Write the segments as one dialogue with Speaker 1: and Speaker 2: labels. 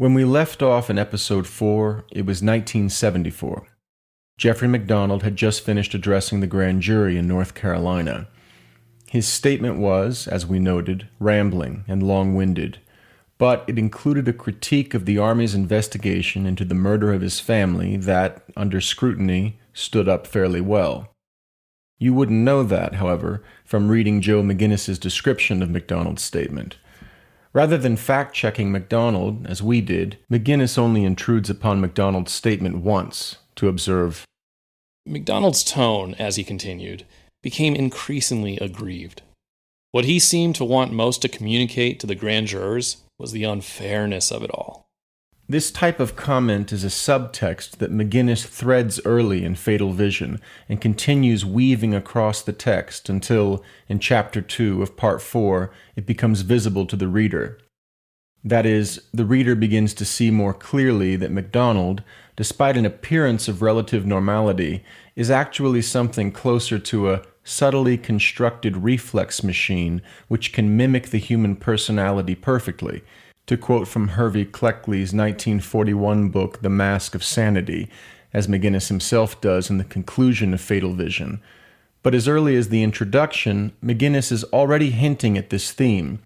Speaker 1: When we left off in episode 4, it was 1974. Jeffrey MacDonald had just finished addressing the grand jury in North Carolina. His statement was, as we noted, rambling and long-winded, but it included a critique of the Army's investigation into the murder of his family that, under scrutiny, stood up fairly well. You wouldn't know that, however, from reading Joe McGinniss's description of MacDonald's statement. Rather than fact-checking MacDonald, as we did, McGinniss only intrudes upon MacDonald's statement once, to observe,
Speaker 2: MacDonald's tone, as he continued, became increasingly aggrieved. What he seemed to want most to communicate to the grand jurors was the unfairness of it all.
Speaker 1: This type of comment is a subtext that McGinniss threads early in Fatal Vision and continues weaving across the text until, in Chapter 2 of Part 4, it becomes visible to the reader. That is, the reader begins to see more clearly that MacDonald, despite an appearance of relative normality, is actually something closer to a subtly constructed reflex machine which can mimic the human personality perfectly. To quote from Hervey Cleckley's 1941 book, The Mask of Sanity, as McGinniss himself does in the conclusion of Fatal Vision. But as early as the introduction, McGinniss is already hinting at this theme.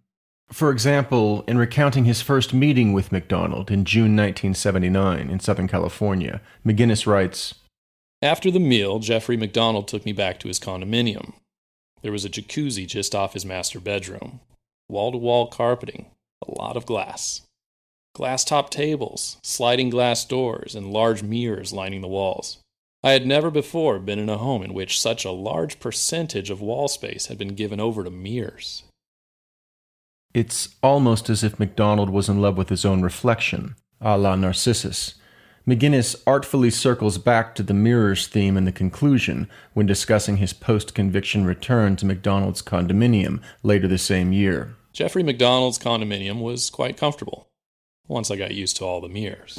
Speaker 1: For example, in recounting his first meeting with MacDonald in June 1979 in Southern California, McGinniss writes,
Speaker 2: After the meal, Jeffrey MacDonald took me back to his condominium. There was a jacuzzi just off his master bedroom, wall-to-wall carpeting, a lot of glass. Glass-top tables, sliding glass doors, and large mirrors lining the walls. I had never before been in a home in which such a large percentage of wall space had been given over to mirrors.
Speaker 1: It's almost as if MacDonald was in love with his own reflection, a la Narcissus. McGinniss artfully circles back to the mirrors theme in the conclusion when discussing his post-conviction return to MacDonald's condominium later the same year.
Speaker 2: Jeffrey MacDonald's condominium was quite comfortable, once I got used to all the mirrors.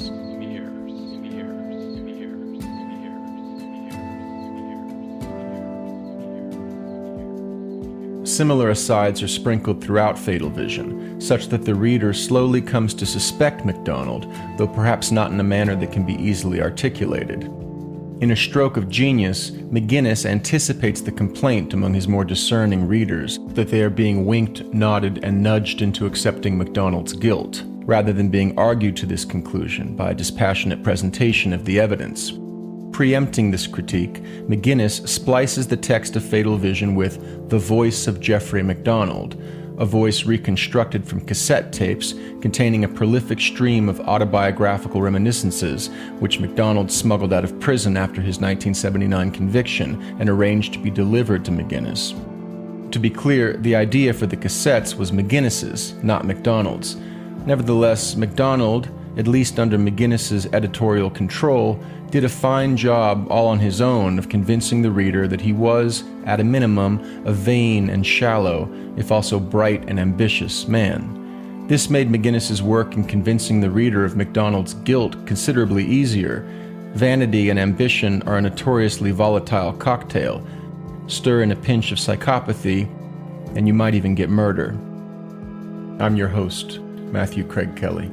Speaker 1: Similar asides are sprinkled throughout Fatal Vision, such that the reader slowly comes to suspect MacDonald, though perhaps not in a manner that can be easily articulated. In a stroke of genius, McGinniss anticipates the complaint among his more discerning readers that they are being winked, nodded, and nudged into accepting MacDonald's guilt, rather than being argued to this conclusion by a dispassionate presentation of the evidence. Preempting this critique, McGinniss splices the text of Fatal Vision with the voice of Jeffrey MacDonald, a voice reconstructed from cassette tapes containing a prolific stream of autobiographical reminiscences, which MacDonald smuggled out of prison after his 1979 conviction and arranged to be delivered to McGinniss. To be clear, the idea for the cassettes was McGinniss's, not MacDonald's. Nevertheless, MacDonald, at least under McGinniss's editorial control, did a fine job all on his own of convincing the reader that he was, at a minimum, a vain and shallow, if also bright and ambitious man. This made McGinniss's work in convincing the reader of MacDonald's guilt considerably easier. Vanity and ambition are a notoriously volatile cocktail. Stir in a pinch of psychopathy, and you might even get murder. I'm your host, Matthew Kraig Kelly.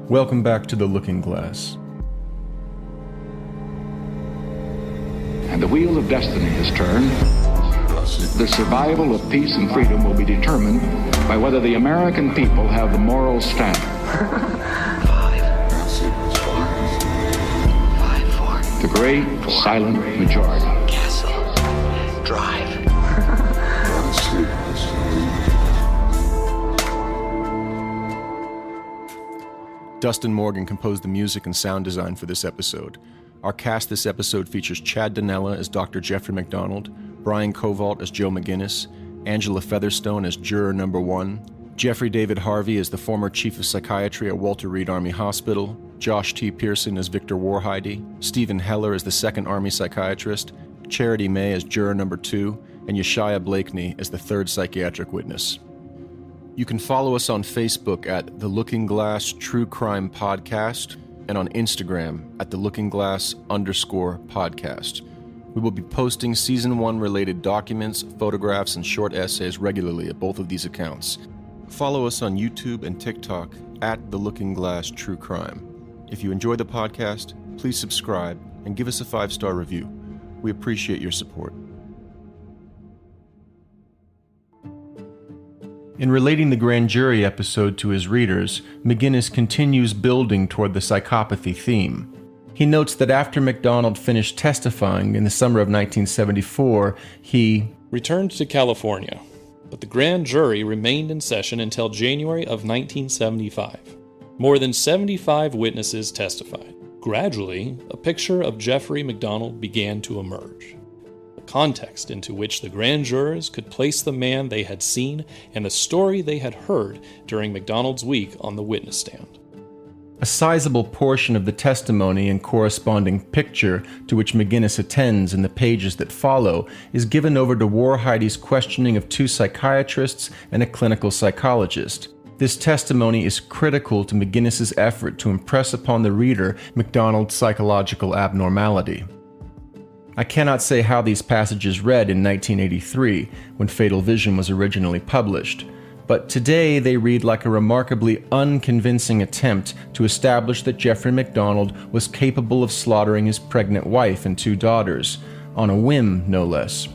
Speaker 1: Welcome back to The Looking Glass.
Speaker 3: And the wheel of destiny is turned. The survival of peace and freedom will be determined by whether the American people have the moral standard. 5, 4. The great silent majority.
Speaker 4: Castle. Drive.
Speaker 1: Dustin Morgan composed the music and sound design for this episode. Our cast this episode features Chad Dinella as Dr. Jeffrey MacDonald, Brian Covalt as Joe McGinniss, Angela Featherstone as Juror Number 1, Jeffrey David Harvey as the former Chief of Psychiatry at Walter Reed Army Hospital, Josh T. Pearson as Victor Warheide, Stephen Heller as the Second Army Psychiatrist, Charity May as Juror Number 2, and Yeshaya Blakeney as the third psychiatric witness. You can follow us on Facebook at The Looking Glass True Crime Podcast and on Instagram at @theLookingGlass_podcast. We will be posting Season 1 related documents, photographs, and short essays regularly at both of these accounts. Follow us on YouTube and TikTok @thelookingglasstruecrime. If you enjoy the podcast, please subscribe and give us a 5-star review. We appreciate your support. In relating the grand jury episode to his readers, McGinniss continues building toward the psychopathy theme. He notes that after MacDonald finished testifying in the summer of 1974, he
Speaker 2: returned to California, but the grand jury remained in session until January of 1975. More than 75 witnesses testified. Gradually, a picture of Jeffrey MacDonald began to emerge. The context into which the grand jurors could place the man they had seen and the story they had heard during MacDonald's week on the witness stand.
Speaker 1: A sizable portion of the testimony and corresponding picture to which McGinniss attends in the pages that follow is given over to Warheide's questioning of 2 psychiatrists and a clinical psychologist. This testimony is critical to McGinniss's effort to impress upon the reader MacDonald's psychological abnormality. I cannot say how these passages read in 1983, when Fatal Vision was originally published, but today they read like a remarkably unconvincing attempt to establish that Jeffrey MacDonald was capable of slaughtering his pregnant wife and 2 daughters, on a whim no less.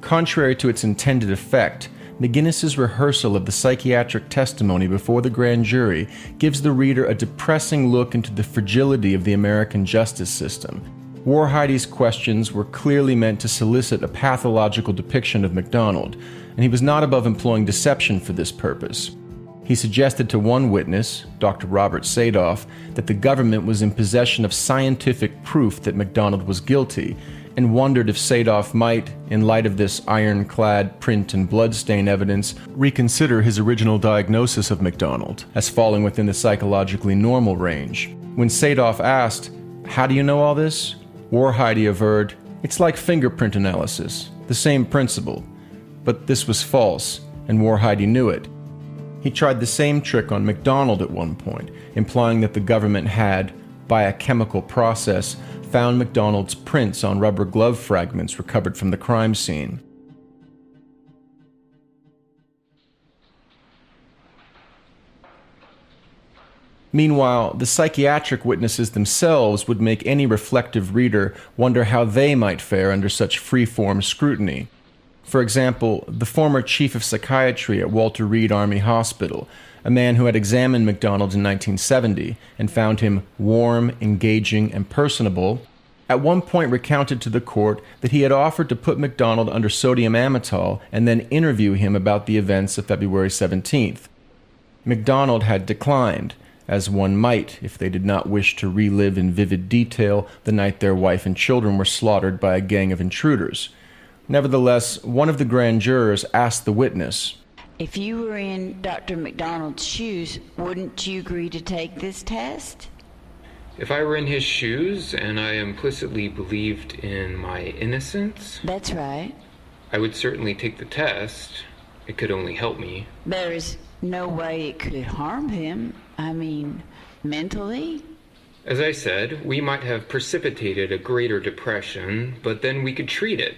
Speaker 1: Contrary to its intended effect, McGinniss's rehearsal of the psychiatric testimony before the grand jury gives the reader a depressing look into the fragility of the American justice system. Warheide's questions were clearly meant to solicit a pathological depiction of MacDonald, and he was not above employing deception for this purpose. He suggested to one witness, Dr. Robert Sadoff, that the government was in possession of scientific proof that MacDonald was guilty, and wondered if Sadoff might, in light of this ironclad print and bloodstain evidence, reconsider his original diagnosis of MacDonald as falling within the psychologically normal range. When Sadoff asked, "How do you know all this?" Warheide averred, "It's like fingerprint analysis, the same principle." But this was false, and Warheide knew it. He tried the same trick on MacDonald at one point, implying that the government had, by a chemical process, found MacDonald's prints on rubber glove fragments recovered from the crime scene. Meanwhile, the psychiatric witnesses themselves would make any reflective reader wonder how they might fare under such free-form scrutiny. For example, the former chief of psychiatry at Walter Reed Army Hospital, a man who had examined MacDonald in 1970 and found him warm, engaging, and personable, at one point recounted to the court that he had offered to put MacDonald under sodium amytal and then interview him about the events of February 17th. MacDonald had declined, as one might if they did not wish to relive in vivid detail the night their wife and children were slaughtered by a gang of intruders. Nevertheless, one of the grand jurors asked the witness,
Speaker 5: "If you were in Dr. MacDonald's shoes, wouldn't you agree to take this test?"
Speaker 6: If I were in his shoes and I implicitly believed in my innocence,
Speaker 5: That's right.
Speaker 6: I would certainly take the test. It could only help me.
Speaker 5: There's no way it could harm him. I mean, mentally?
Speaker 6: As I said, we might have precipitated a greater depression, but then we could treat it.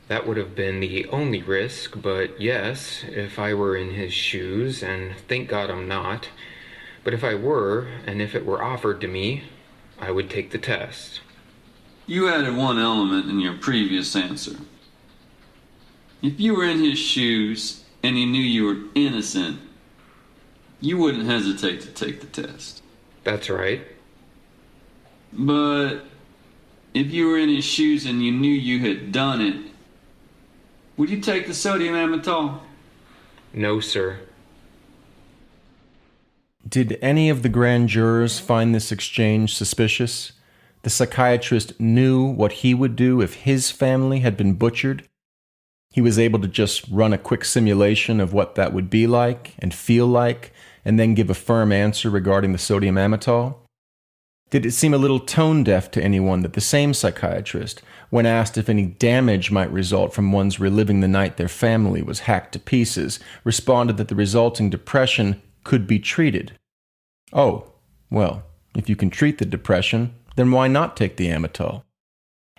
Speaker 6: That would have been the only risk, but yes, if I were in his shoes, and thank God I'm not, but if I were, and if it were offered to me, I would take the test.
Speaker 7: You added one element in your previous answer. If you were in his shoes and you knew you were innocent, you wouldn't hesitate to take the test.
Speaker 6: That's right.
Speaker 7: But if you were in his shoes and you knew you had done it, would you take the sodium amytal?
Speaker 6: No, sir.
Speaker 1: Did any of the grand jurors find this exchange suspicious? The psychiatrist knew what he would do if his family had been butchered. He was able to just run a quick simulation of what that would be like and feel like, and then give a firm answer regarding the sodium amytal. Did it seem a little tone-deaf to anyone that the same psychiatrist, when asked if any damage might result from one's reliving the night their family was hacked to pieces, responded that the resulting depression could be treated? Oh, well, if you can treat the depression, then why not take the amytal?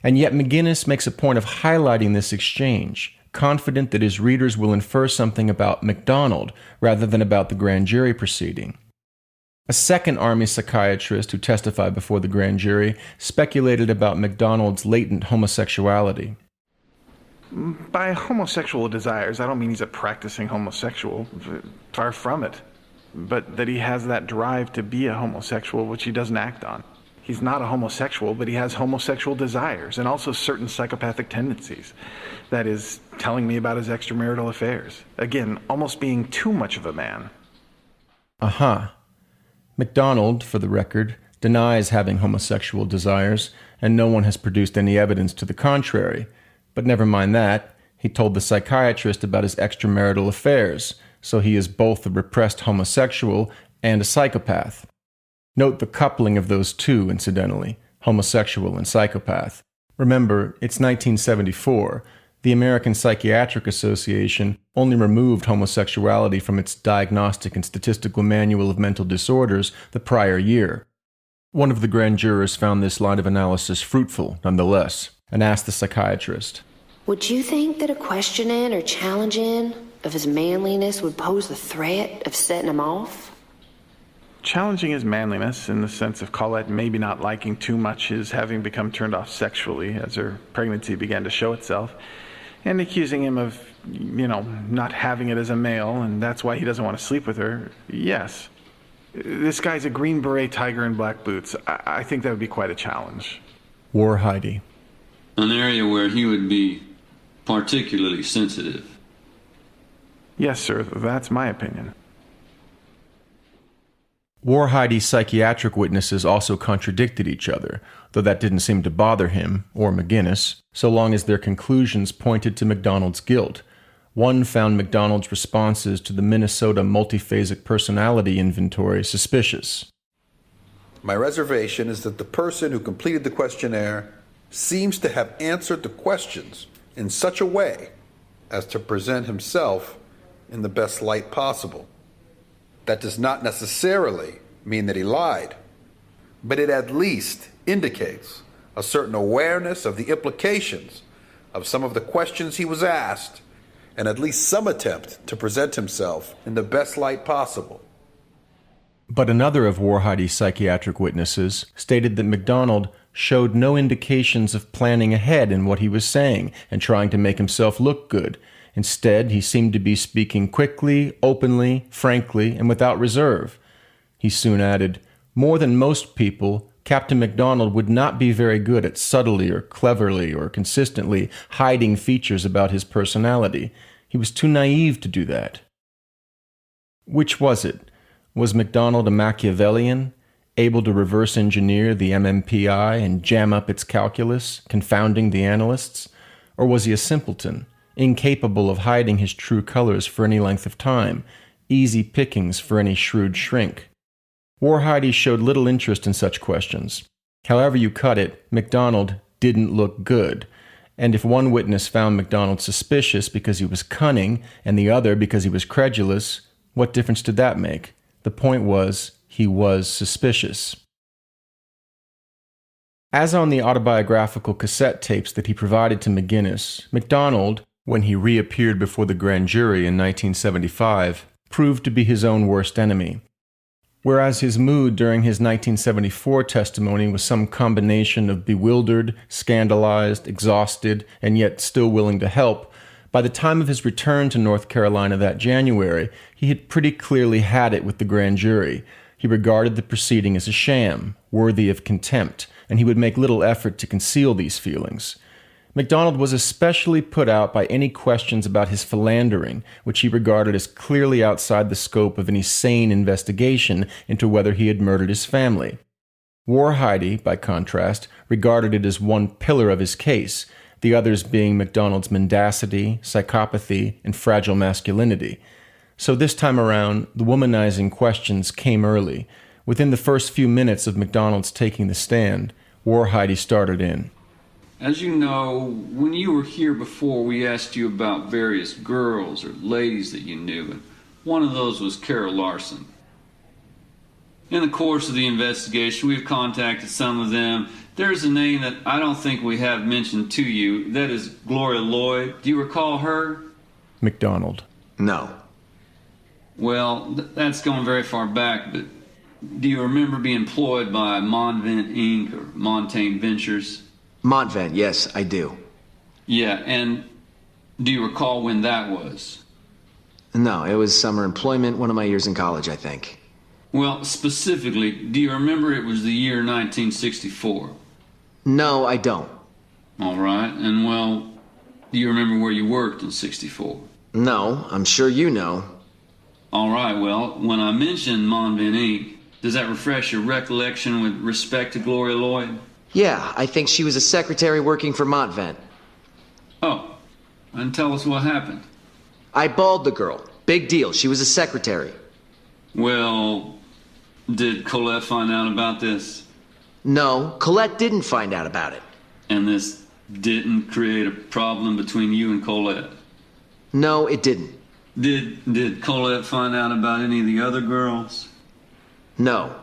Speaker 1: And yet McGinniss makes a point of highlighting this exchange, confident that his readers will infer something about MacDonald rather than about the grand jury proceeding. A second Army psychiatrist who testified before the grand jury speculated about MacDonald's latent homosexuality.
Speaker 8: By homosexual desires, I don't mean he's a practicing homosexual. Far from it. But that he has that drive to be a homosexual, which he doesn't act on. He's not a homosexual, but he has homosexual desires and also certain psychopathic tendencies. That is, telling me about his extramarital affairs. Again, almost being too much of a man.
Speaker 1: MacDonald, for the record, denies having homosexual desires, and no one has produced any evidence to the contrary. But never mind that, he told the psychiatrist about his extramarital affairs, so he is both a repressed homosexual and a psychopath. Note the coupling of those two, incidentally, homosexual and psychopath. Remember, it's 1974. The American Psychiatric Association only removed homosexuality from its Diagnostic and Statistical Manual of Mental Disorders the prior year. One of the grand jurors found this line of analysis fruitful, nonetheless, and asked the psychiatrist,
Speaker 9: "Would you think that a questioning or challenging of his manliness would pose the threat of setting him off?"
Speaker 8: Challenging his manliness in the sense of Colette maybe not liking too much his having become turned off sexually as her pregnancy began to show itself, and accusing him of, not having it as a male, and that's why he doesn't want to sleep with her, yes. This guy's a Green Beret tiger in black boots. I think that would be quite a challenge.
Speaker 1: War Heidi.
Speaker 7: An area where he would be particularly sensitive.
Speaker 8: Yes, sir, that's my opinion.
Speaker 1: War Heidi's psychiatric witnesses also contradicted each other, though that didn't seem to bother him, or McGinniss, so long as their conclusions pointed to MacDonald's guilt. One found MacDonald's responses to the Minnesota Multiphasic Personality Inventory suspicious.
Speaker 10: My reservation is that the person who completed the questionnaire seems to have answered the questions in such a way as to present himself in the best light possible. That does not necessarily mean that he lied, but it at least indicates a certain awareness of the implications of some of the questions he was asked, and at least some attempt to present himself in the best light possible.
Speaker 1: But another of War Heidi's psychiatric witnesses stated that MacDonald showed no indications of planning ahead in what he was saying and trying to make himself look good. Instead, he seemed to be speaking quickly, openly, frankly, and without reserve. He soon added, "More than most people, Captain MacDonald would not be very good at subtly or cleverly or consistently hiding features about his personality. He was too naive to do that." Which was it? Was MacDonald a Machiavellian, able to reverse engineer the MMPI and jam up its calculus, confounding the analysts? Or was he a simpleton, incapable of hiding his true colors for any length of time, easy pickings for any shrewd shrink? War Heidi showed little interest in such questions. However you cut it, MacDonald didn't look good, and if one witness found MacDonald suspicious because he was cunning and the other because he was credulous, what difference did that make? The point was, he was suspicious. As on the autobiographical cassette tapes that he provided to McGinniss, MacDonald, when he reappeared before the grand jury in 1975, proved to be his own worst enemy. Whereas his mood during his 1974 testimony was some combination of bewildered, scandalized, exhausted, and yet still willing to help, by the time of his return to North Carolina that January, he had pretty clearly had it with the grand jury. He regarded the proceeding as a sham, worthy of contempt, and he would make little effort to conceal these feelings. MacDonald was especially put out by any questions about his philandering, which he regarded as clearly outside the scope of any sane investigation into whether he had murdered his family. War Heidi, by contrast, regarded it as one pillar of his case, the others being MacDonald's mendacity, psychopathy, and fragile masculinity. So this time around, the womanizing questions came early. Within the first few minutes of MacDonald's taking the stand, War Heidi started in.
Speaker 7: As you know, when you were here before, we asked you about various girls or ladies that you knew, and one of those was Carol Larson. In the course of the investigation, we've contacted some of them There's a name that I don't think we have mentioned to you. That is Gloria Lloyd. Do you recall her?
Speaker 1: MacDonald.
Speaker 4: No.
Speaker 7: Well, that's going very far back, but do you remember being employed by Montvent Inc. or Montaigne Ventures?
Speaker 4: Montvent, yes, I do.
Speaker 7: Yeah, and do you recall when that was?
Speaker 4: No, it was summer employment, one of my years in college, I think.
Speaker 7: Well, specifically, do you remember it was the year 1964?
Speaker 4: No, I don't.
Speaker 7: All right, and well, do you remember where you worked in 64?
Speaker 4: No, I'm sure you know.
Speaker 7: All right, well, when I mentioned Montvent Inc., does that refresh your recollection with respect to Gloria Lloyd?
Speaker 4: Yeah, I think she was a secretary working for Montvent.
Speaker 7: Oh, and tell us what happened.
Speaker 4: I balled the girl. Big deal. She was a secretary.
Speaker 7: Well, did Colette find out about this?
Speaker 4: No, Colette didn't find out about it.
Speaker 7: And this didn't create a problem between you and Colette?
Speaker 4: No, it didn't.
Speaker 7: Did Colette find out about any of the other girls?
Speaker 4: No.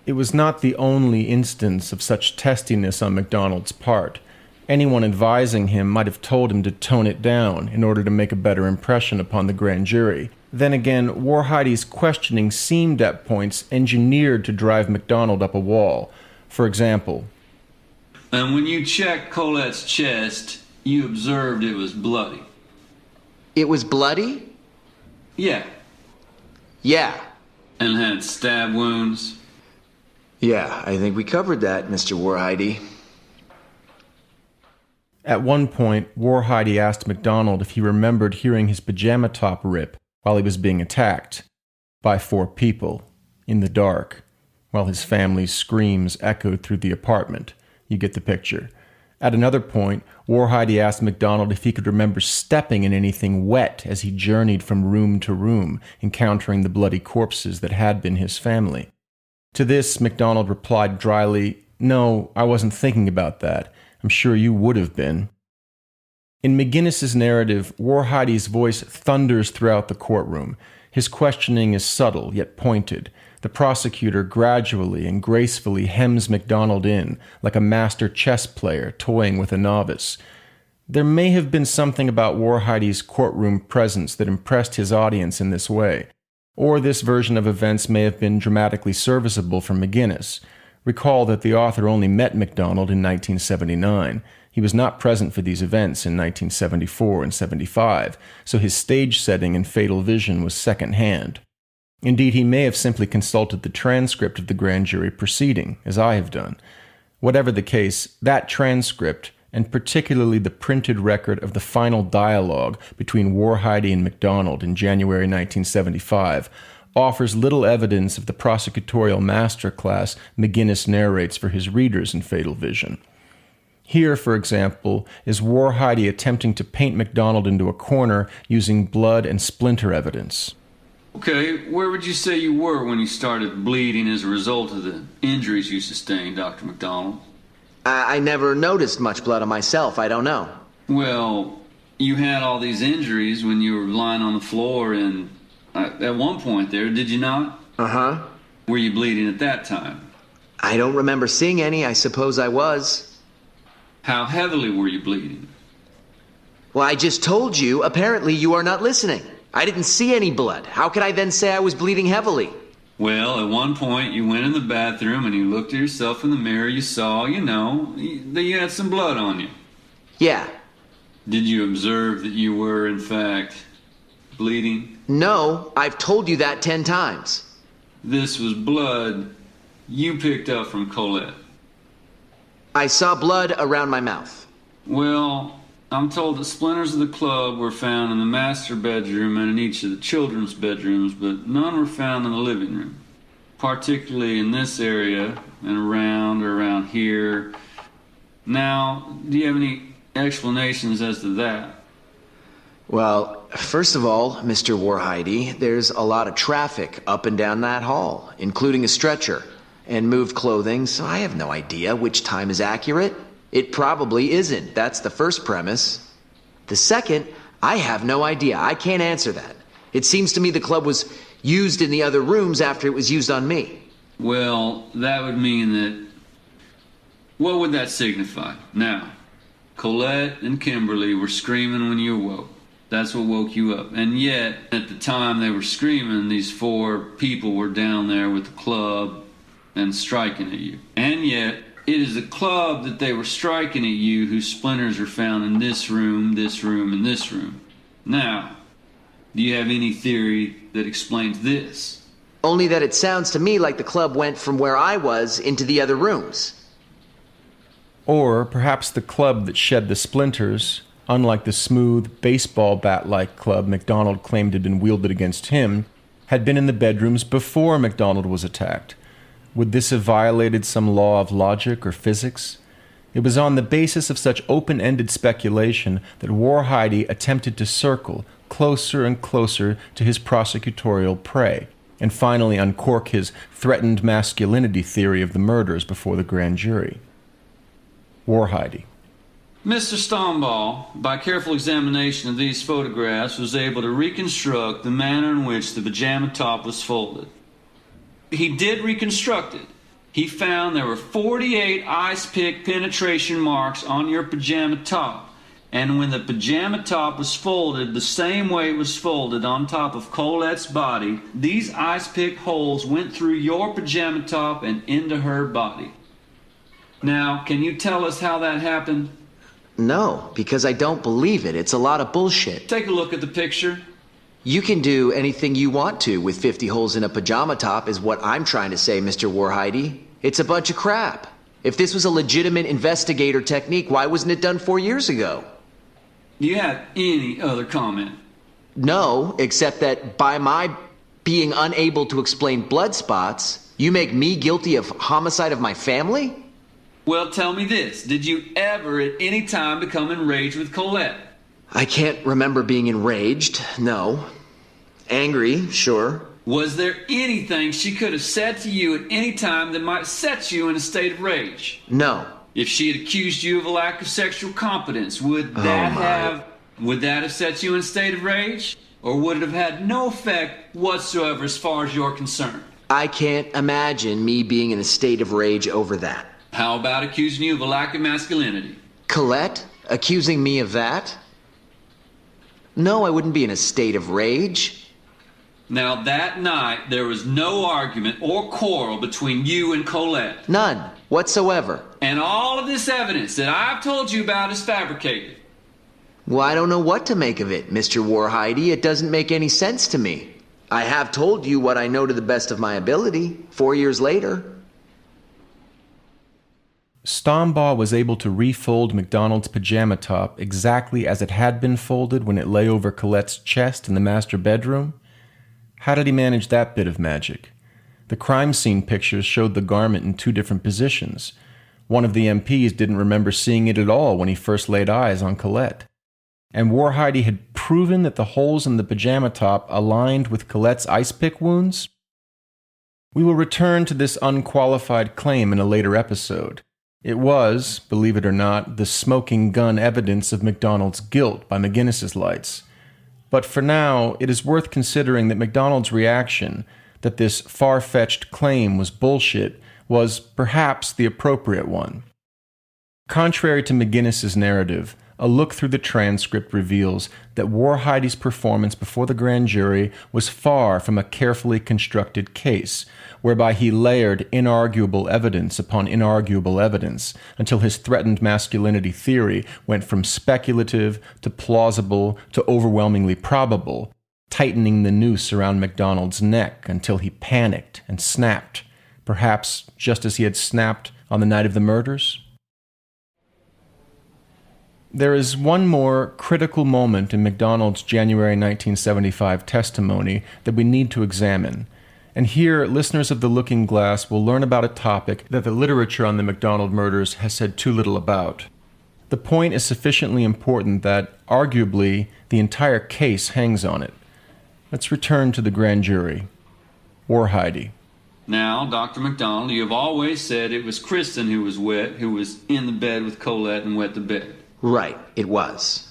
Speaker 1: It was not the only instance of such testiness on MacDonald's part. Anyone advising him might have told him to tone it down in order to make a better impression upon the grand jury. Then again, Warhidey's questioning seemed at points engineered to drive MacDonald up a wall. For example,
Speaker 7: and when you checked Colette's chest, you observed it was bloody.
Speaker 4: It was bloody?
Speaker 7: Yeah.
Speaker 4: Yeah.
Speaker 7: And had stab wounds?
Speaker 4: Yeah, I think we covered that, Mr. Warhidey.
Speaker 1: At one point, Warhidey asked MacDonald if he remembered hearing his pajama top rip while he was being attacked by 4 people in the dark, while his family's screams echoed through the apartment. You get the picture. At another point, Warhidey asked MacDonald if he could remember stepping in anything wet as he journeyed from room to room, encountering the bloody corpses that had been his family. To this, MacDonald replied dryly, "No, I wasn't thinking about that. I'm sure you would have been." In McGinnis's narrative, Warhidey's voice thunders throughout the courtroom. His questioning is subtle, yet pointed. The prosecutor gradually and gracefully hems MacDonald in, like a master chess player toying with a novice. There may have been something about Warhidey's courtroom presence that impressed his audience in this way, or this version of events may have been dramatically serviceable for McGinniss. Recall that the author only met MacDonald in 1979. He was not present for these events in 1974 and 75, so his stage setting and fatal vision was second-hand. Indeed, he may have simply consulted the transcript of the grand jury proceeding, as I have done. Whatever the case, that transcript, and particularly the printed record of the final dialogue between Warhidey and MacDonald in January 1975, offers little evidence of the prosecutorial masterclass McGinniss narrates for his readers in Fatal Vision. Here, for example, is Warhidey attempting to paint MacDonald into a corner using blood and splinter evidence.
Speaker 7: Okay, where would you say you were when you started bleeding as a result of the injuries you sustained, Dr. MacDonald?
Speaker 4: I never noticed much blood on myself. I don't know.
Speaker 7: Well, you had all these injuries when you were lying on the floor and at one point there, did you not?
Speaker 4: Uh-huh.
Speaker 7: Were you bleeding at that time?
Speaker 4: I don't remember seeing any. I suppose I was.
Speaker 7: How heavily were you bleeding?
Speaker 4: Well, I just told you. Apparently you are not listening. I didn't see any blood. How could I then say I was bleeding heavily?
Speaker 7: Well, at one point you went in the bathroom and you looked at yourself in the mirror. You saw, that you had some blood on you.
Speaker 4: Yeah.
Speaker 7: Did you observe that you were, in fact, bleeding?
Speaker 4: No, I've told you that 10 times.
Speaker 7: This was blood you picked up from Colette.
Speaker 4: I saw blood around my mouth.
Speaker 7: Well, I'm told that splinters of the club were found in the master bedroom and in each of the children's bedrooms, but none were found in the living room, particularly in this area and around here. Now, do you have any explanations as to that?
Speaker 4: Well, first of all, Mr. Warhidey, there's a lot of traffic up and down that hall, including a stretcher and moved clothing, so I have no idea which time is accurate. It probably isn't. That's the first premise. The second, I have no idea. I can't answer that. It seems to me the club was used in the other rooms after it was used on me.
Speaker 7: Well, that would mean that What would that signify? Now, Colette and Kimberly were screaming when you awoke. That's what woke you up. And yet, at the time they were screaming, these 4 people were down there with the club and striking at you. And yet, it is the club that they were striking at you whose splinters are found in this room, and this room. Now, do you have any theory that explains this?
Speaker 4: Only that it sounds to me like the club went from where I was into the other rooms.
Speaker 1: Or perhaps the club that shed the splinters, unlike the smooth, baseball bat-like club MacDonald claimed had been wielded against him, had been in the bedrooms before MacDonald was attacked. Would this have violated some law of logic or physics? It was on the basis of such open-ended speculation that Warhide attempted to circle closer and closer to his prosecutorial prey, and finally uncork his threatened masculinity theory of the murders before the grand jury. Warhide.
Speaker 7: Mr. Stoneball, by careful examination of these photographs, was able to reconstruct the manner in which the pajama top was folded. He did reconstruct it. He found there were 48 ice pick penetration marks on your pajama top. And when the pajama top was folded the same way it was folded on top of Colette's body, these ice pick holes went through your pajama top and into her body. Now, can you tell us how that happened?
Speaker 4: No, because I don't believe it. It's a lot of bullshit.
Speaker 7: Take a look at the picture.
Speaker 4: You can do anything you want to with 50 holes in a pajama top is what I'm trying to say, Mr. Warhide. It's a bunch of crap. If this was a legitimate investigator technique, why wasn't it done 4 years ago?
Speaker 7: Do you have any other comment?
Speaker 4: No, except that by my being unable to explain blood spots, you make me guilty of homicide of my family?
Speaker 7: Well, tell me this. Did you ever at any time become enraged with Colette?
Speaker 4: I can't remember being enraged, no. Angry, sure.
Speaker 7: Was there anything she could have said to you at any time that might set you in a state of rage?
Speaker 4: No.
Speaker 7: If she had accused you of a lack of sexual competence, would that have set you in a state of rage? Or would it have had no effect whatsoever as far as you're concerned?
Speaker 4: I can't imagine me being in a state of rage over that.
Speaker 7: How about accusing you of a lack of masculinity?
Speaker 4: Colette? Accusing me of that? No, I wouldn't be in a state of rage.
Speaker 7: Now, that night, there was no argument or quarrel between you and Colette.
Speaker 4: None, whatsoever.
Speaker 7: And all of this evidence that I've told you about is fabricated.
Speaker 4: Well, I don't know what to make of it, Mr. Warhide. It doesn't make any sense to me. I have told you what I know to the best of my ability, 4 years later.
Speaker 1: Stoneball was able to refold MacDonald's pajama top exactly as it had been folded when it lay over Colette's chest in the master bedroom. How did he manage that bit of magic? The crime scene pictures showed the garment in 2 different positions. One of the MPs didn't remember seeing it at all when he first laid eyes on Colette. And Warhide had proven that the holes in the pajama top aligned with Colette's ice pick wounds? We will return to this unqualified claim in a later episode. It was, believe it or not, the smoking gun evidence of MacDonald's guilt by McGinnis's lights. But for now, it is worth considering that MacDonald's reaction, that this far-fetched claim was bullshit, was perhaps the appropriate one. Contrary to McGinnis's narrative, a look through the transcript reveals that Warhide's performance before the grand jury was far from a carefully constructed case, whereby he layered inarguable evidence upon inarguable evidence until his threatened masculinity theory went from speculative to plausible to overwhelmingly probable, tightening the noose around MacDonald's neck until he panicked and snapped, perhaps just as he had snapped on the night of the murders. There is one more critical moment in MacDonald's January 1975 testimony that we need to examine. And here, listeners of The Looking Glass will learn about a topic that the literature on the MacDonald murders has said too little about. The point is sufficiently important that, arguably, the entire case hangs on it. Let's return to the grand jury. Warhide.
Speaker 7: Now, Dr. MacDonald, you have always said it was Kristen who was in the bed with Colette and wet the bed.
Speaker 4: Right, it was.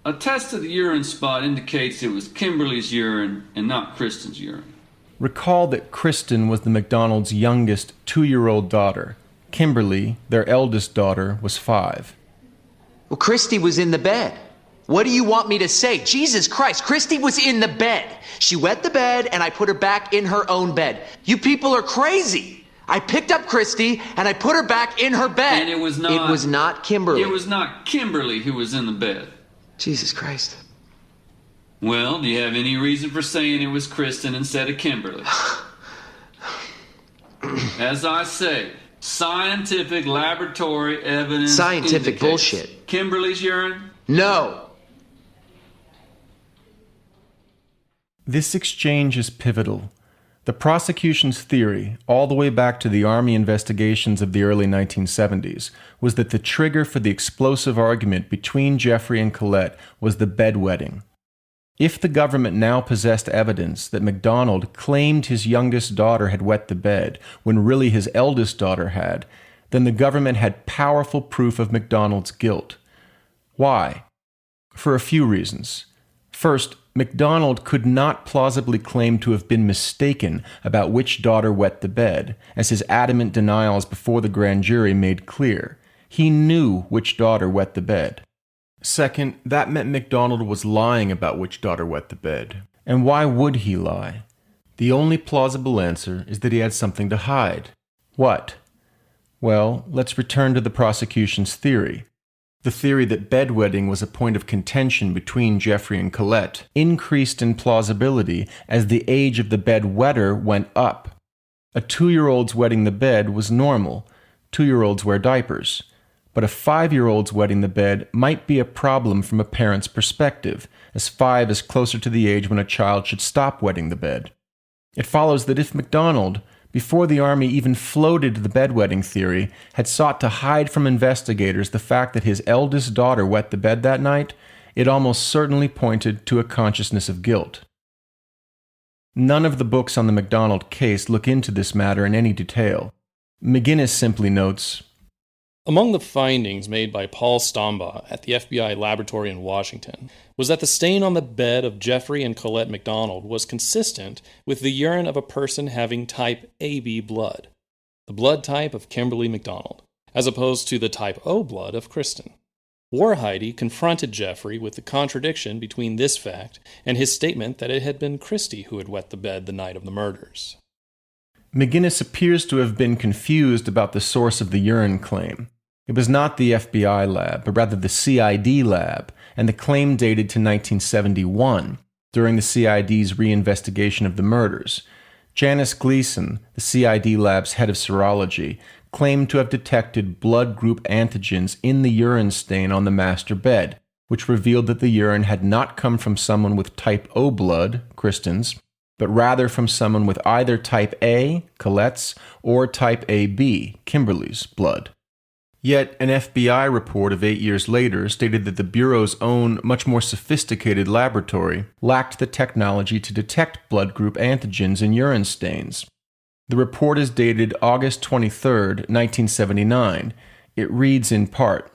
Speaker 7: A test of the urine spot indicates it was Kimberly's urine and not Kristen's urine.
Speaker 1: Recall that Kristen was the MacDonald's youngest 2-year-old daughter. Kimberly, their eldest daughter, was 5.
Speaker 4: Well, Christy was in the bed. What do you want me to say? Jesus Christ, Christy was in the bed. She wet the bed and I put her back in her own bed. You people are crazy. I picked up Christy and I put her back in her bed.
Speaker 7: And it was not
Speaker 4: Kimberly.
Speaker 7: It was not Kimberly who was in the bed.
Speaker 4: Jesus Christ.
Speaker 7: Well, do you have any reason for saying it was Kristen instead of Kimberly? As I say, scientific laboratory evidence
Speaker 4: Scientific
Speaker 7: indicates
Speaker 4: bullshit.
Speaker 7: Kimberly's urine?
Speaker 4: No.
Speaker 1: This exchange is pivotal. The prosecution's theory, all the way back to the Army investigations of the early 1970s, was that the trigger for the explosive argument between Jeffrey and Colette was the bedwetting. If the government now possessed evidence that MacDonald claimed his youngest daughter had wet the bed when really his eldest daughter had, then the government had powerful proof of MacDonald's guilt. Why? For a few reasons. First, MacDonald could not plausibly claim to have been mistaken about which daughter wet the bed, as his adamant denials before the grand jury made clear. He knew which daughter wet the bed. Second, that meant MacDonald was lying about which daughter wet the bed. And why would he lie? The only plausible answer is that he had something to hide. What? Well, let's return to the prosecution's theory. The theory that bedwetting was a point of contention between Jeffrey and Colette increased in plausibility as the age of the bedwetter went up. A 2-year-old's wetting the bed was normal. 2-year-olds wear diapers. But a 5-year-old's wetting the bed might be a problem from a parent's perspective, as 5 is closer to the age when a child should stop wetting the bed. It follows that if MacDonald, before the Army even floated the bedwetting theory, had sought to hide from investigators the fact that his eldest daughter wet the bed that night, it almost certainly pointed to a consciousness of guilt. None of the books on the MacDonald case look into this matter in any detail. McGinniss simply notes,
Speaker 2: among the findings made by Paul Stombaugh at the FBI laboratory in Washington was that the stain on the bed of Jeffrey and Colette MacDonald was consistent with the urine of a person having type AB blood, the blood type of Kimberly MacDonald, as opposed to the type O blood of Kristen. Warhide confronted Jeffrey with the contradiction between this fact and his statement that it had been Christie who had wet the bed the night of the murders.
Speaker 1: McGinniss appears to have been confused about the source of the urine claim. It was not the FBI lab, but rather the CID lab, and the claim dated to 1971, during the CID's reinvestigation of the murders. Janice Gleason, the CID lab's head of serology, claimed to have detected blood group antigens in the urine stain on the master bed, which revealed that the urine had not come from someone with type O blood, Kristen's, but rather from someone with either type A, Colette's, or type AB, Kimberly's, blood. Yet, an FBI report of 8 years later stated that the Bureau's own, much more sophisticated laboratory lacked the technology to detect blood group antigens in urine stains. The report is dated August 23, 1979. It reads in part,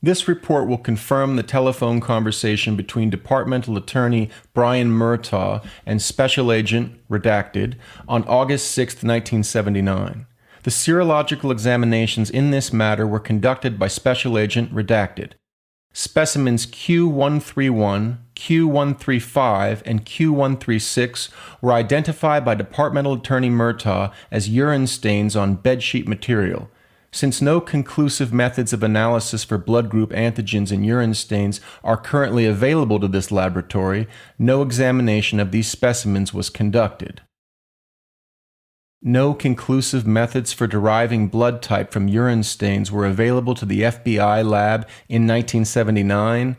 Speaker 1: this report will confirm the telephone conversation between Departmental Attorney Brian Murtaugh and Special Agent, redacted, on August 6, 1979. The serological examinations in this matter were conducted by Special Agent, redacted. Specimens Q131, Q135, and Q136 were identified by Departmental Attorney Murtaugh as urine stains on bedsheet material. Since no conclusive methods of analysis for blood group antigens in urine stains are currently available to this laboratory, no examination of these specimens was conducted. No conclusive methods for deriving blood type from urine stains were available to the FBI lab in 1979,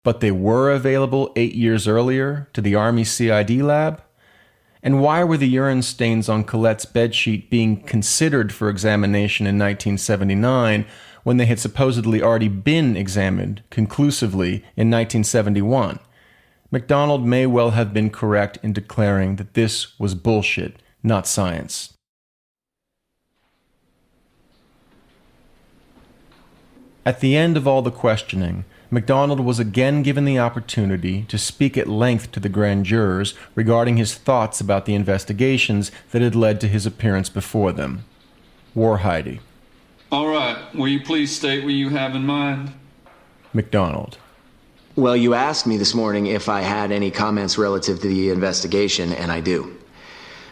Speaker 1: but they were available 8 years earlier to the Army CID lab? And why were the urine stains on Colette's bedsheet being considered for examination in 1979 when they had supposedly already been examined conclusively in 1971? MacDonald may well have been correct in declaring that this was bullshit, not science. At the end of all the questioning, MacDonald was again given the opportunity to speak at length to the grand jurors regarding his thoughts about the investigations that had led to his appearance before them. Warhide.
Speaker 7: All right, will you please state what you have in mind?
Speaker 1: MacDonald.
Speaker 4: Well, you asked me this morning if I had any comments relative to the investigation, and I do.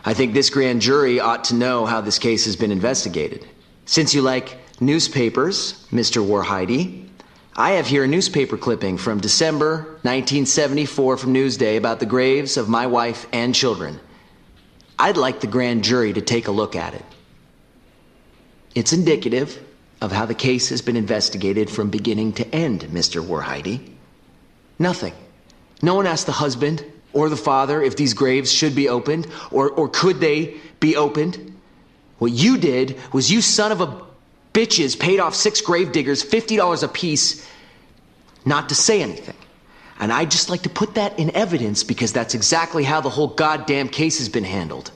Speaker 4: I think this grand jury ought to know how this case has been investigated. Since you like newspapers, Mr. Warhide, I have here a newspaper clipping from December 1974 from Newsday about the graves of my wife and children. I'd like the grand jury to take a look at it. It's indicative of how the case has been investigated from beginning to end, Mr. Warhide. Nothing. No one asked the husband or the father if these graves should be opened or could they be opened. What you did was you son of a bitches paid off 6 gravediggers $50 apiece not to say anything. And I'd just like to put that in evidence because that's exactly how the whole goddamn case has been handled.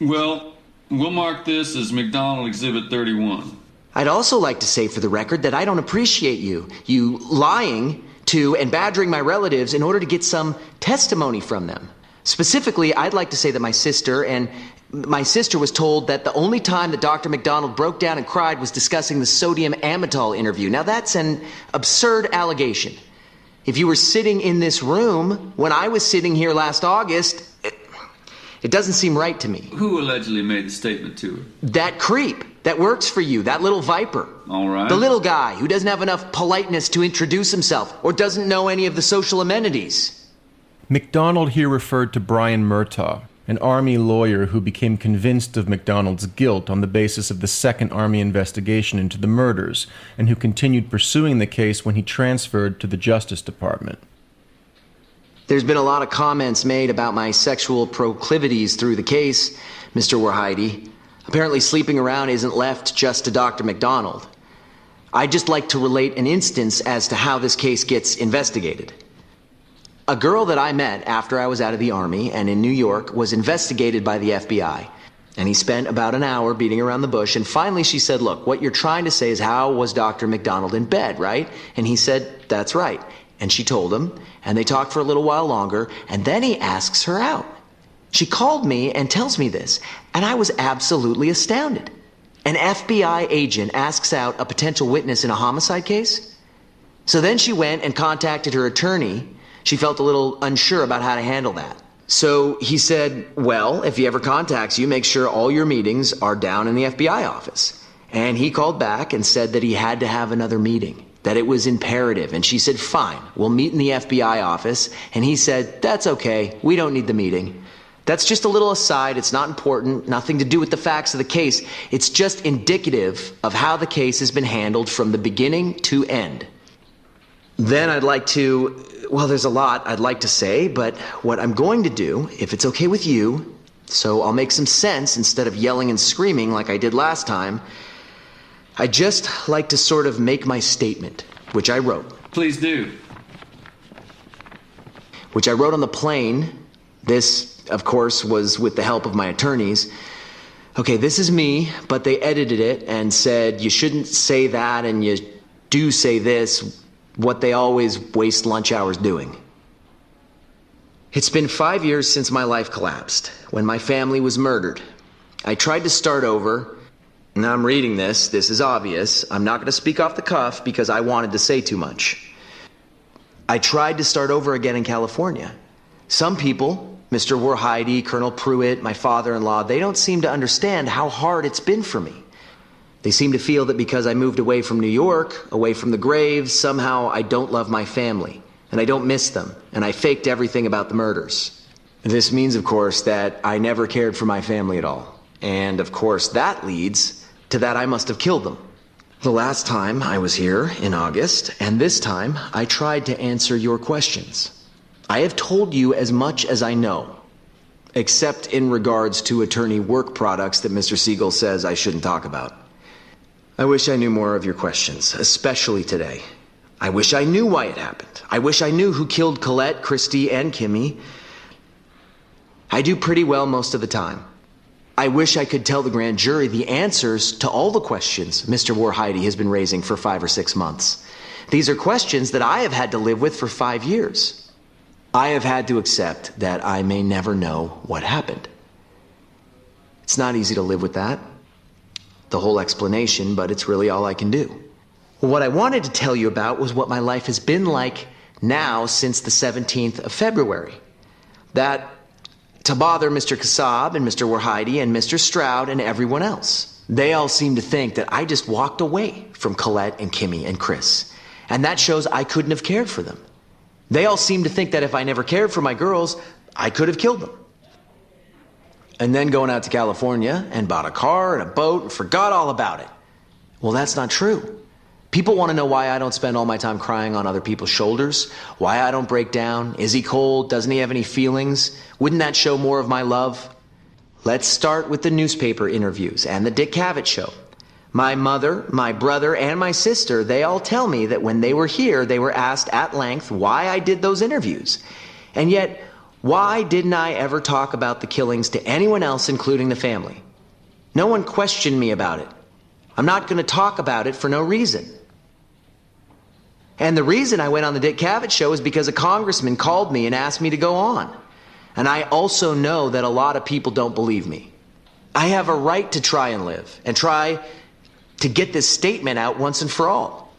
Speaker 7: Well, we'll mark this as MacDonald Exhibit 31.
Speaker 4: I'd also like to say for the record that I don't appreciate you lying to and badgering my relatives in order to get some testimony from them. Specifically, I'd like to say that my sister was told that the only time that Dr. MacDonald broke down and cried was discussing the sodium amytal interview. Now that's an absurd allegation. If you were sitting in this room when I was sitting here last August, it doesn't seem right to me.
Speaker 7: Who allegedly made the statement to her?
Speaker 4: That creep that works for you, that little viper.
Speaker 7: All right.
Speaker 4: The little guy who doesn't have enough politeness to introduce himself or doesn't know any of the social amenities.
Speaker 1: MacDonald here referred to Brian Murtaugh, an Army lawyer who became convinced of MacDonald's guilt on the basis of the second Army investigation into the murders, and who continued pursuing the case when he transferred to the Justice Department.
Speaker 4: There's been a lot of comments made about my sexual proclivities through the case, Mr. Warhide. Apparently sleeping around isn't left just to Dr. MacDonald. I'd just like to relate an instance as to how this case gets investigated. A girl that I met after I was out of the Army and in New York was investigated by the FBI. And he spent about an hour beating around the bush, and finally she said, look, what you're trying to say is how was Dr. MacDonald in bed, right? And he said, that's right. And she told him, and they talked for a little while longer, and then he asks her out. She called me and tells me this, and I was absolutely astounded. An FBI agent asks out a potential witness in a homicide case? So then she went and contacted her attorney. She felt a little unsure about how to handle that. So he said, well, if he ever contacts you, make sure all your meetings are down in the FBI office. And he called back and said that he had to have another meeting, that it was imperative. And she said, fine, we'll meet in the FBI office. And he said, that's okay, we don't need the meeting. That's just a little aside, it's not important, nothing to do with the facts of the case. It's just indicative of how the case has been handled from the beginning to end. Then I'd like to, well, there's a lot I'd like to say, but what I'm going to do, if it's okay with you, so I'll make some sense instead of yelling and screaming like I did last time, I'd just like to sort of make my statement, which I wrote.
Speaker 7: Please do.
Speaker 4: Which I wrote on the plane. This, of course, was with the help of my attorneys. Okay, this is me, but they edited it and said you shouldn't say that and you do say this, what they always waste lunch hours doing. It's been 5 years since my life collapsed, when my family was murdered. I tried to start over. Now I'm reading this. This is obvious. I'm not going to speak off the cuff because I wanted to say too much. I tried to start over again in California. Some people, Mr. Warhide, Colonel Pruitt, my father-in-law, they don't seem to understand how hard it's been for me. They seem to feel that because I moved away from New York, away from the graves, somehow I don't love my family, and I don't miss them, and I faked everything about the murders. This means, of course, that I never cared for my family at all. And, of course, that leads to that I must have killed them. The last time I was here, in August, and this time I tried to answer your questions. I have told you as much as I know, except in regards to attorney work products that Mr. Siegel says I shouldn't talk about. I wish I knew more of your questions, especially today. I wish I knew why it happened. I wish I knew who killed Colette, Christy, and Kimmy. I do pretty well most of the time. I wish I could tell the grand jury the answers to all the questions Mr. Warhide has been raising for 5 or 6 months. These are questions that I have had to live with for 5 years. I have had to accept that I may never know what happened. It's not easy to live with that. the whole explanation, but it's really all I can do. Well, what I wanted to tell you about was what my life has been like now since the 17th of February. That to bother Mr. Kassab and Mr. Warhide and Mr. Stroud and everyone else. They all seem to think that I just walked away from Colette and Kimmy and Chris. And that shows I couldn't have cared for them. They all seem to think that if I never cared for my girls, I could have killed them. And then going out to California and bought a car and a boat and forgot all about it. Well, that's not true. People want to know why I don't spend all my time crying on other people's shoulders, why I don't break down. Is he cold? Doesn't he have any feelings? Wouldn't that show more of my love? Let's start with the newspaper interviews and the Dick Cavett show. My mother, my brother, and my sister, they all tell me that when they were here, they were asked at length why I did those interviews. And yet, why didn't I ever talk about the killings to anyone else, including the family? No one questioned me about it. I'm not going to talk about it for no reason. And the reason I went on the Dick Cavett show is because a congressman called me and asked me to go on. And I also know that a lot of people don't believe me. I have a right to try and live and try to get this statement out once and for all.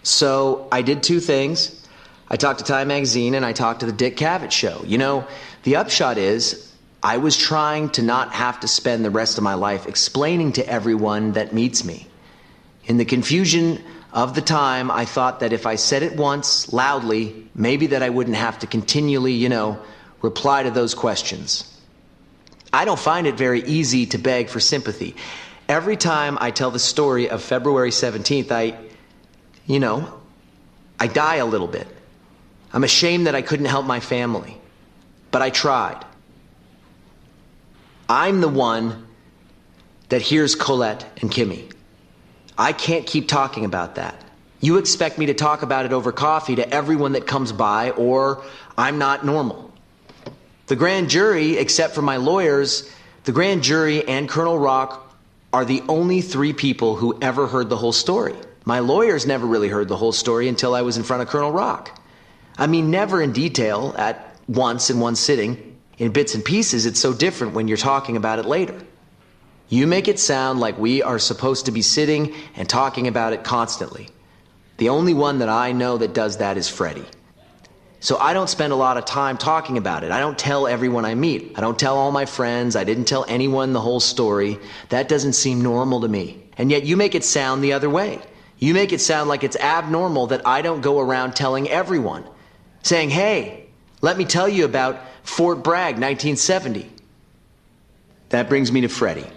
Speaker 4: So I did two things. I talked to Time Magazine and I talked to the Dick Cavett show. You know, the upshot is I was trying to not have to spend the rest of my life explaining to everyone that meets me. In the confusion of the time, I thought that if I said it once, loudly, maybe that I wouldn't have to continually, reply to those questions. I don't find it very easy to beg for sympathy. Every time I tell the story of February 17th, I die a little bit. I'm ashamed that I couldn't help my family, but I tried. I'm the one that hears Colette and Kimmy. I can't keep talking about that. You expect me to talk about it over coffee to everyone that comes by, or I'm not normal. The grand jury, except for my lawyers, the grand jury and Colonel Rock are the only three people who ever heard the whole story. My lawyers never really heard the whole story until I was in front of Colonel Rock. I mean, never in detail at once in one sitting. In bits and pieces, it's so different when you're talking about it later. You make it sound like we are supposed to be sitting and talking about it constantly. The only one that I know that does that is Freddie. So I don't spend a lot of time talking about it. I don't tell everyone I meet. I don't tell all my friends. I didn't tell anyone the whole story. That doesn't seem normal to me. And yet you make it sound the other way. You make it sound like it's abnormal that I don't go around telling everyone, saying, hey, let me tell you about Fort Bragg, 1970. That brings me to Freddie.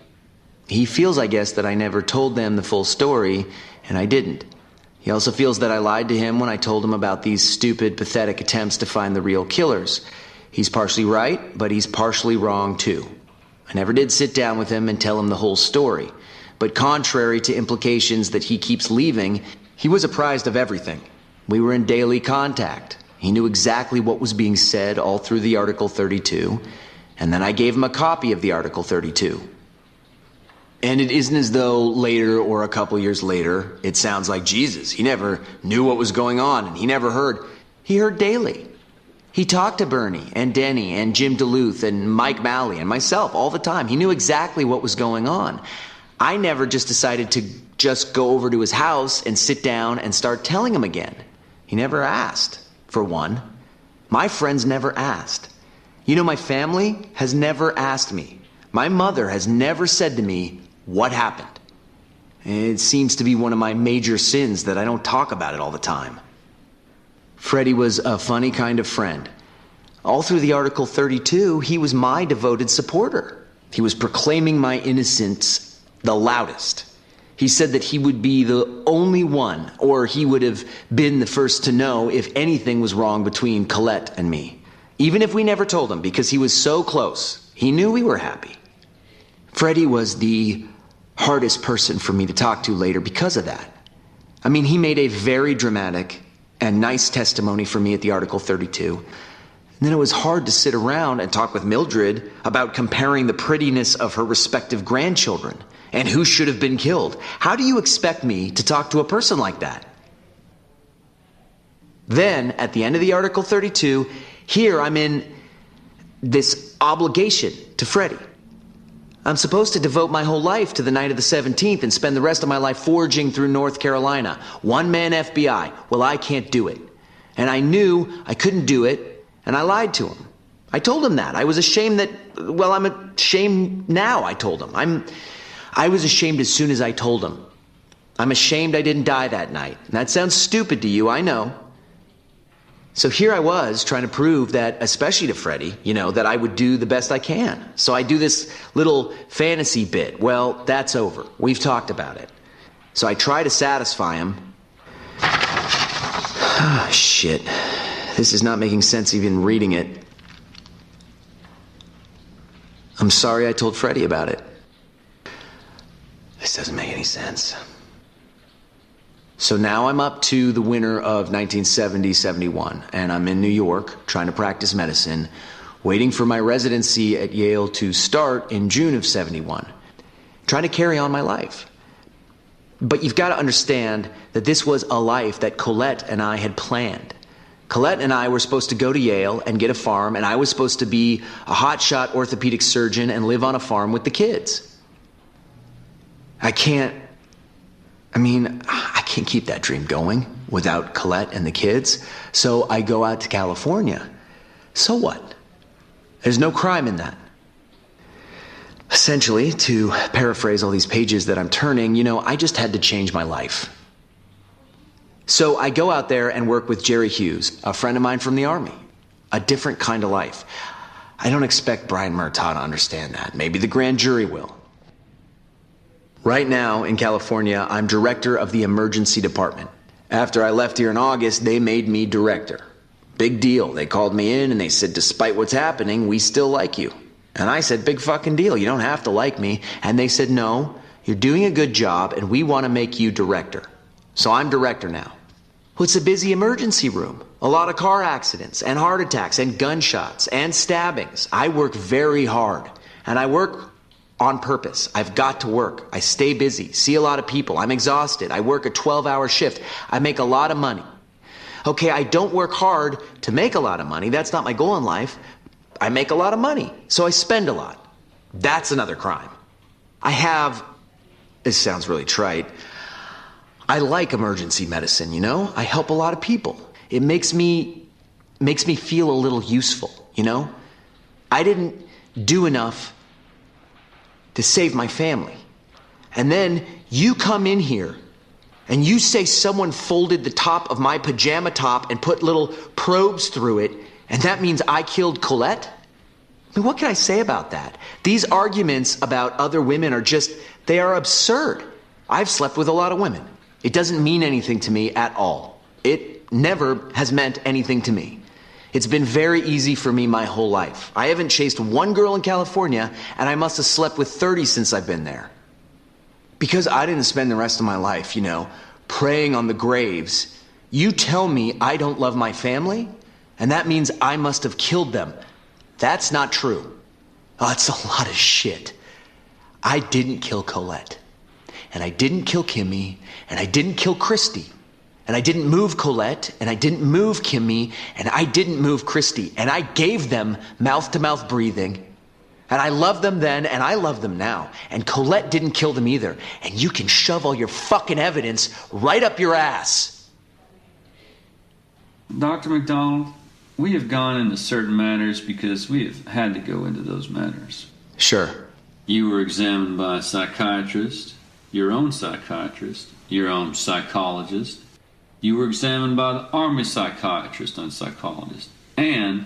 Speaker 4: He feels, I guess, that I never told them the full story, and I didn't. He also feels that I lied to him when I told him about these stupid, pathetic attempts to find the real killers. He's partially right, but he's partially wrong, too. I never did sit down with him and tell him the whole story. But contrary to implications that he keeps leaving, he was apprised of everything. We were in daily contact. He knew exactly what was being said all through the Article 32, and then I gave him a copy of the Article 32. And it isn't as though later or a couple years later, it sounds like Jesus. He never knew what was going on, and he never heard. He heard daily. He talked to Bernie and Denny and Jim Duluth and Mike Malley and myself all the time. He knew exactly what was going on. I never just decided to just go over to his house and sit down and start telling him again. He never asked, for one. My friends never asked. My family has never asked me. My mother has never said to me, what happened? It seems to be one of my major sins that I don't talk about it all the time. Freddie was a funny kind of friend. All through the Article 32, he was my devoted supporter. He was proclaiming my innocence the loudest. He said that he would be the only one, or he would have been the first to know if anything was wrong between Colette and me. Even if we never told him, because he was so close. He knew we were happy. Freddie was the hardest person for me to talk to later because of that. I mean, he made a very dramatic and nice testimony for me at the Article 32. And then it was hard to sit around and talk with Mildred about comparing the prettiness of her respective grandchildren and who should have been killed. How do you expect me to talk to a person like that? Then, at the end of the Article 32, here I'm in this obligation to Freddie. I'm supposed to devote my whole life to the night of the 17th and spend the rest of my life foraging through North Carolina. One-man FBI. Well, I can't do it. And I knew I couldn't do it, and I lied to him. I told him that. I was ashamed that, well, I'm ashamed now, I told him. I was ashamed as soon as I told him. I'm ashamed I didn't die that night. And that sounds stupid to you, I know. So here I was trying to prove that, especially to Freddie, that I would do the best I can. So I do this little fantasy bit. Well, that's over. We've talked about it. So I try to satisfy him. Ah, shit. This is not making sense even reading it. I'm sorry I told Freddie about it. This doesn't make any sense. So now I'm up to the winter of 1970-71, and I'm in New York trying to practice medicine, waiting for my residency at Yale to start in June of 71, trying to carry on my life. But you've got to understand that this was a life that Colette and I had planned. Colette and I were supposed to go to Yale and get a farm, and I was supposed to be a hotshot orthopedic surgeon and live on a farm with the kids. I can't keep that dream going without Colette and the kids, so I go out to California. So what? There's no crime in that. Essentially, to paraphrase all these pages that I'm turning, I just had to change my life. So I go out there and work with Jerry Hughes, a friend of mine from the Army. A different kind of life. I don't expect Brian Murtaugh to understand that. Maybe the grand jury will. Right now, in California, I'm director of the emergency department. After I left here in August, they made me director. Big deal. They called me in and they said, despite what's happening, we still like you. And I said, big fucking deal. You don't have to like me. And they said, no, you're doing a good job and we want to make you director. So I'm director now. Well, it's a busy emergency room. A lot of car accidents and heart attacks and gunshots and stabbings. I work very hard. And I work on purpose. I've got to work. I stay busy, see a lot of people. I'm exhausted. I work a 12-hour shift. I make a lot of money. Okay, I don't work hard to make a lot of money. That's not my goal in life. I make a lot of money, so I spend a lot. That's another crime. This sounds really trite. I like emergency medicine, I help a lot of people. It makes me feel a little useful, I didn't do enough to save my family. And then you come in here and you say someone folded the top of my pajama top and put little probes through it, and that means I killed Colette? I mean, what can I say about that? These arguments about other women they are absurd. I've slept with a lot of women. It doesn't mean anything to me at all. It never has meant anything to me. It's been very easy for me my whole life. I haven't chased one girl in California, and I must have slept with 30 since I've been there. Because I didn't spend the rest of my life, praying on the graves. You tell me I don't love my family, and that means I must have killed them. That's not true. Oh, it's a lot of shit. I didn't kill Colette, and I didn't kill Kimmy, and I didn't kill Christy. And I didn't move Colette, and I didn't move Kimmy, and I didn't move Christy. And I gave them mouth-to-mouth breathing. And I loved them then, and I love them now. And Colette didn't kill them either. And you can shove all your fucking evidence right up your ass.
Speaker 7: Dr. MacDonald, we have gone into certain matters because we have had to go into those matters.
Speaker 4: Sure.
Speaker 7: You were examined by a psychiatrist, your own psychiatrist, your own psychologist. You were examined by the Army psychiatrist and psychologist. And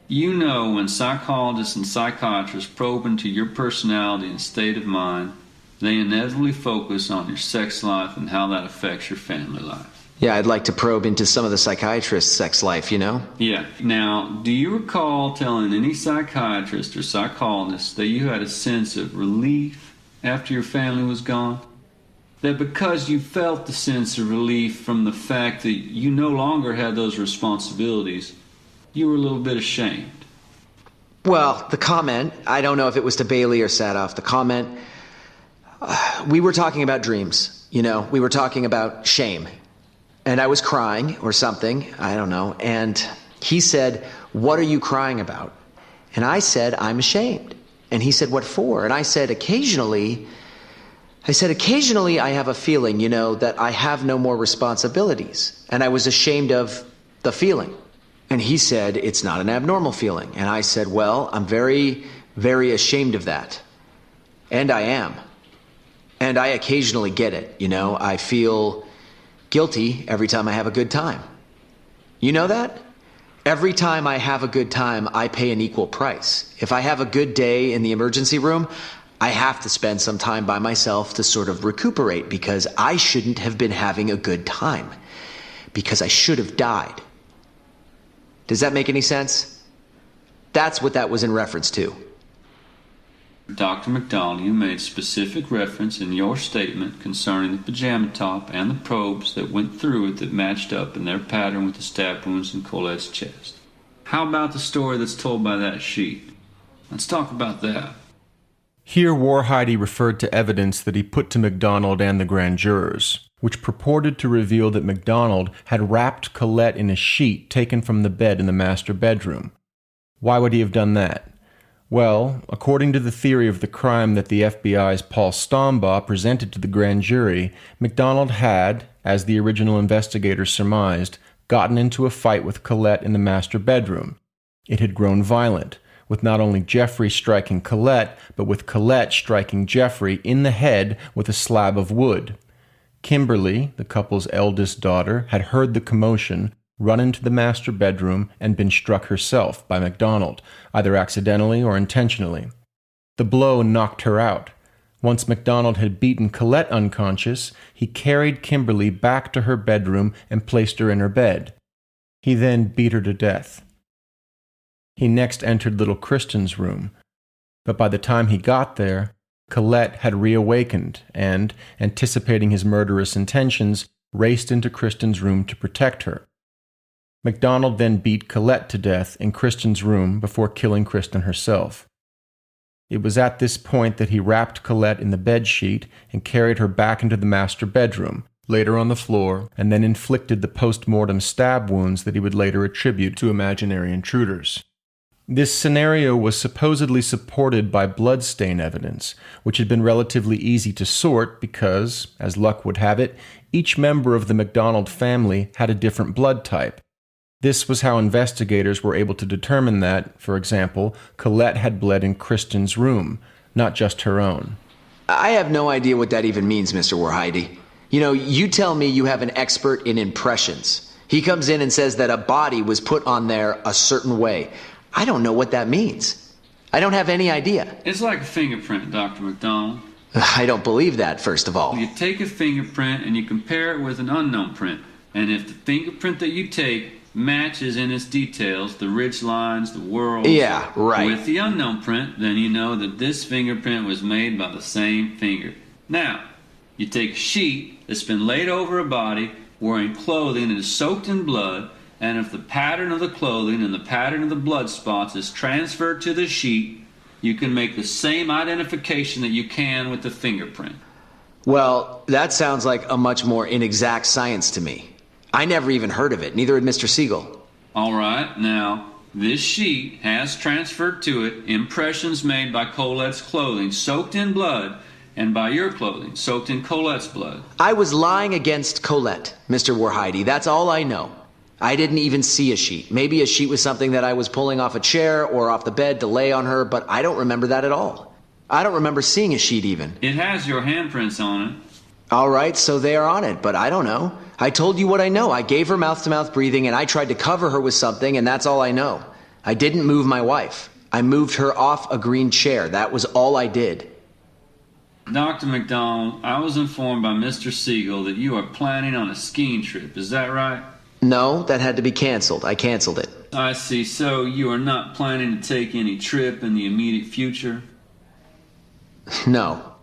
Speaker 7: when psychologists and psychiatrists probe into your personality and state of mind, they inevitably focus on your sex life and how that affects your family life.
Speaker 4: Yeah, I'd like to probe into some of the psychiatrist's sex life,
Speaker 7: Yeah. Now, do you recall telling any psychiatrist or psychologist that you had a sense of relief after your family was gone? That because you felt the sense of relief from the fact that you no longer had those responsibilities, you were a little bit ashamed?
Speaker 4: Well, the comment, I don't know if it was to Bailey or Sadoff, the comment, we were talking about dreams, we were talking about shame. And I was crying or something, I don't know, and he said, what are you crying about? And I said, I'm ashamed. And he said, what for? And I said, occasionally I have a feeling, that I have no more responsibilities. And I was ashamed of the feeling. And he said, it's not an abnormal feeling. And I said, well, I'm very, very ashamed of that. And I am. And I occasionally get it, I feel guilty every time I have a good time. You know that? Every time I have a good time, I pay an equal price. If I have a good day in the emergency room, I have to spend some time by myself to sort of recuperate because I shouldn't have been having a good time. Because I should have died. Does that make any sense? That's what that was in reference to.
Speaker 7: Dr. MacDonald, you made specific reference in your statement concerning the pajama top and the probes that went through it that matched up in their pattern with the stab wounds in Colette's chest. How about the story that's told by that sheet? Let's talk about that.
Speaker 1: Here Warhide referred to evidence that he put to MacDonald and the grand jurors, which purported to reveal that MacDonald had wrapped Colette in a sheet taken from the bed in the master bedroom. Why would he have done that? Well, according to the theory of the crime that the FBI's Paul Stombaugh presented to the grand jury, MacDonald had, as the original investigators surmised, gotten into a fight with Colette in the master bedroom. It had grown violent, with not only Jeffrey striking Colette, but with Colette striking Jeffrey in the head with a slab of wood. Kimberly, the couple's eldest daughter, had heard the commotion, run into the master bedroom, and been struck herself by MacDonald, either accidentally or intentionally. The blow knocked her out. Once MacDonald had beaten Colette unconscious, he carried Kimberly back to her bedroom and placed her in her bed. He then beat her to death. He next entered little Kristen's room, but by the time he got there, Colette had reawakened and, anticipating his murderous intentions, raced into Kristen's room to protect her. MacDonald then beat Colette to death in Kristen's room before killing Kristen herself. It was at this point that he wrapped Colette in the bedsheet and carried her back into the master bedroom, laid her on the floor, and then inflicted the post-mortem stab wounds that he would later attribute to imaginary intruders. This scenario was supposedly supported by bloodstain evidence, which had been relatively easy to sort because, as luck would have it, each member of the MacDonald family had a different blood type. This was how investigators were able to determine that, for example, Colette had bled in Kristen's room, not just her own.
Speaker 4: I have no idea what that even means, Mr. Warhide. You tell me you have an expert in impressions. He comes in and says that a body was put on there a certain way. I don't know what that means. I don't have any idea.
Speaker 7: It's like a fingerprint, Dr. MacDonald.
Speaker 4: I don't believe that, first of all.
Speaker 7: You take a fingerprint and you compare it with an unknown print. And if the fingerprint that you take matches in its details, the ridge lines, the whorls,
Speaker 4: yeah, right,
Speaker 7: with the unknown print, then you know that this fingerprint was made by the same finger. Now, you take a sheet that's been laid over a body wearing clothing that is soaked in blood, and if the pattern of the clothing and the pattern of the blood spots is transferred to the sheet, you can make the same identification that you can with the fingerprint.
Speaker 4: Well, that sounds like a much more inexact science to me. I never even heard of it, neither had Mr. Siegel.
Speaker 7: All right, now, this sheet has transferred to it impressions made by Colette's clothing soaked in blood, and by your clothing soaked in Colette's blood.
Speaker 4: I was lying against Colette, Mr. Warhide. That's all I know. I didn't even see a sheet. Maybe a sheet was something that I was pulling off a chair or off the bed to lay on her, but I don't remember that at all. I don't remember seeing a sheet even.
Speaker 7: It has your handprints on it.
Speaker 4: All right, so they are on it, but I don't know. I told you what I know. I gave her mouth-to-mouth breathing, and I tried to cover her with something, and that's all I know. I didn't move my wife. I moved her off a green chair. That was all I did.
Speaker 7: Dr. MacDonald, I was informed by Mr. Siegel that you are planning on a skiing trip. Is that right?
Speaker 4: No, that had to be canceled. I canceled it.
Speaker 7: I see. So you are not planning to take any trip in the immediate future?
Speaker 4: No.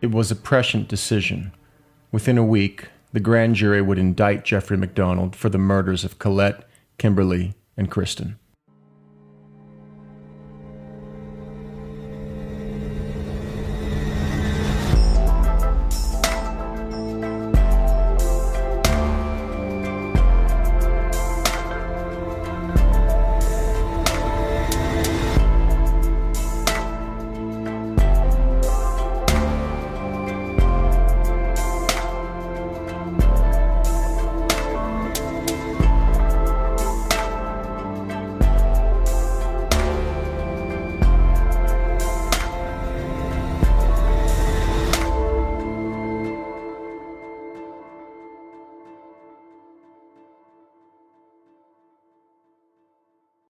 Speaker 1: It was a prescient decision. Within a week, the grand jury would indict Jeffrey MacDonald for the murders of Colette, Kimberly, and Kristen.